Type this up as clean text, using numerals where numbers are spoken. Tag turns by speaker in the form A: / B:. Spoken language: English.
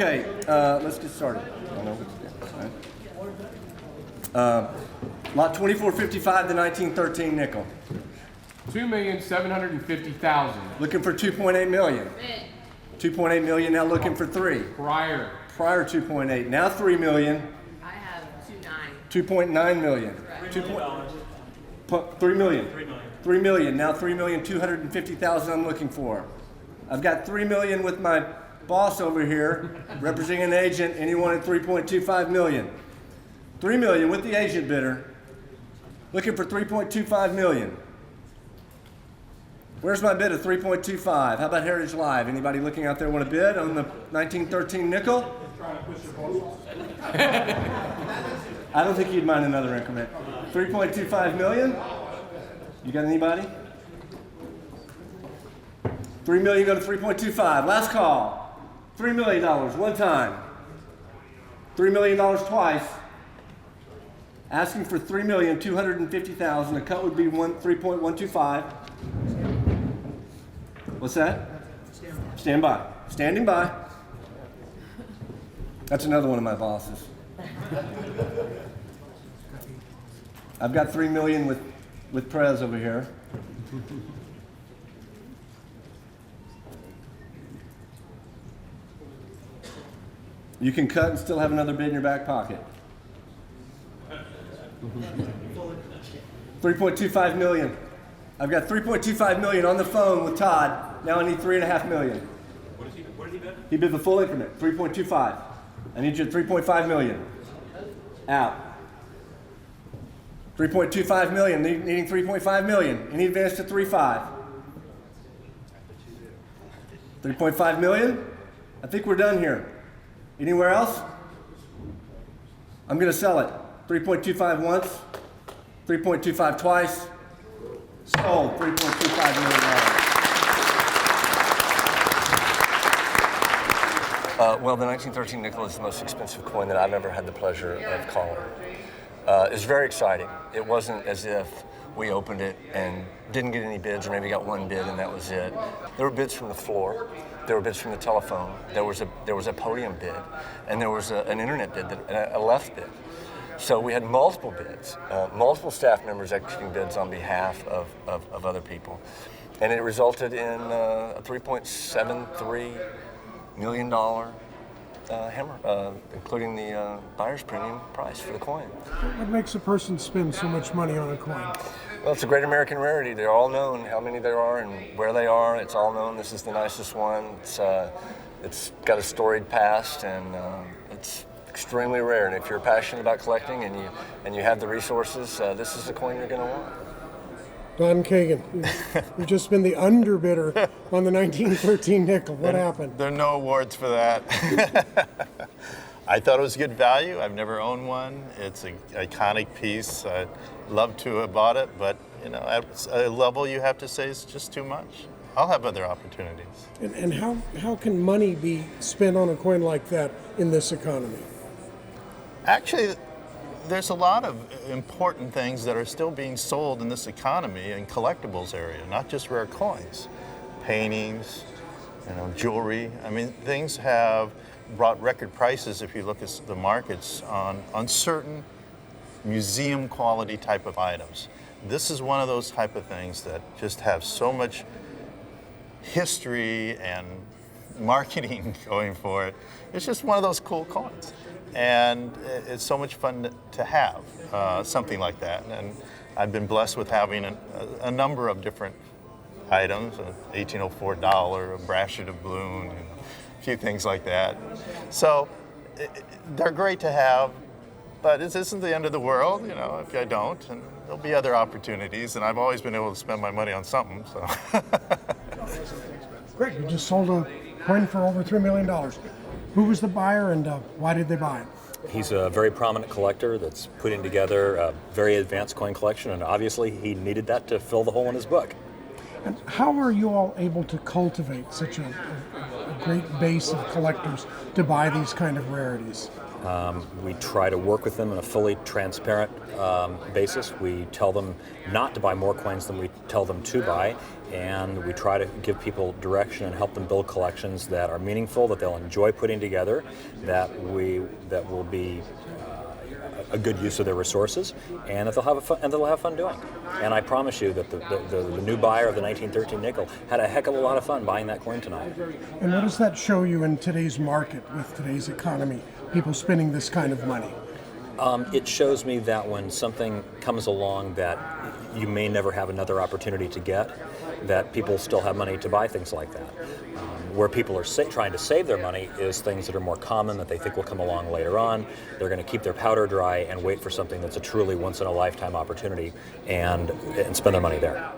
A: Okay, let's get started. I know what to do. Lot 2455, the 1913 nickel.
B: 2,750,000.
A: Looking for 2.8 million. 2.8 million, now looking for 3.
B: Prior.
A: Prior 2.8, now 3 million.
C: I have
A: 2.9 million. 3 million. 3 million, now 3,250,000 I'm looking for. I've got 3 million with my boss over here, representing an agent, and he wanted 3.25 million. 3 million with the agent bidder, looking for 3.25 million. Where's my bid of 3.25? How about Heritage Live? Anybody looking out there want to bid on the 1913 nickel? I don't think you'd mind another increment. 3.25 million? You got anybody? 3 million go to 3.25. Last call. $3 million one time. $3 million twice. Asking for 3,250,000. The cut would be 3.125. What's that? Stand by. Standing by. That's another one of my bosses. I've got 3 million with Prez over here. You can cut and still have another bid in your back pocket. 3.25 million. I've got 3.25 million on the phone with Todd. Now I need 3.5 million.
D: What did he bid?
A: He bid the full increment, 3.25. I need you at 3.5 million. Out. 3.25 million, needing 3.5 million. Any advance to 3.5? 3.5 million? I think we're done here. Anywhere else? I'm going to sell it. 3.25 once, 3.25 twice. Sold. $3.25 million. Well, the 1913 nickel is the most expensive coin that I've ever had the pleasure of calling. It's very exciting. It wasn't as if we opened it and didn't get any bids, or maybe got one bid and that was it. There were bids from the floor. There were bids from the telephone. There was a podium bid, and there was an internet bid, a left bid. So we had multiple bids, multiple staff members executing bids on behalf of other people. And it resulted in a $3.73 million hammer, including the buyer's premium price for the coin.
E: What makes a person spend so much money on a coin?
A: Well, it's a great American rarity. They're all known, how many there are and where they are. It's all known. This is the nicest one. It's got a storied past, and it's extremely rare. And if you're passionate about collecting and you have the resources, this is the coin you're going to want.
E: Don Kagan, you've just been the underbidder on the 1913 nickel. What happened?
F: There are no awards for that. I thought it was good value. I've never owned one. It's an iconic piece. I'd love to have bought it, but at a level you have to say is just too much. I'll have other opportunities.
E: And how can money be spent on a coin like that in this economy?
F: Actually, there's a lot of important things that are still being sold in this economy and collectibles area, not just rare coins. Paintings, jewelry. I mean, things have brought record prices if you look at the markets on certain museum quality type of items. This is one of those type of things that just have so much history and marketing going for it. It's just one of those cool coins. And it's so much fun to have something like that. And I've been blessed with having a number of different items, an 1804 dollar, a brasher doubloon, a few things like that. So they're great to have, but this isn't the end of the world, if I don't. And there'll be other opportunities, and I've always been able to spend my money on something. So.
E: Great, you just sold a coin for over $3 million. Who was the buyer, and why did they buy it?
G: He's a very prominent collector that's putting together a very advanced coin collection, and obviously he needed that to fill the hole in his book.
E: And how are you all able to cultivate such a great base of collectors to buy these kind of rarities?
G: We try to work with them on a fully transparent basis. We tell them not to buy more coins than we tell them to buy, and we try to give people direction and help them build collections that are meaningful, that they'll enjoy putting together, that will be a good use of their resources, and that they'll have fun doing. And I promise you that the new buyer of the 1913 nickel had a heck of a lot of fun buying that coin tonight.
E: And what does that show you in today's market with today's economy? People spending this kind of money.
G: It shows me that when something comes along that you may never have another opportunity to get, that people still have money to buy things like that. Where people are trying to save their money is things that are more common that they think will come along later on. They're going to keep their powder dry and wait for something that's a truly once-in-a-lifetime opportunity and spend their money there.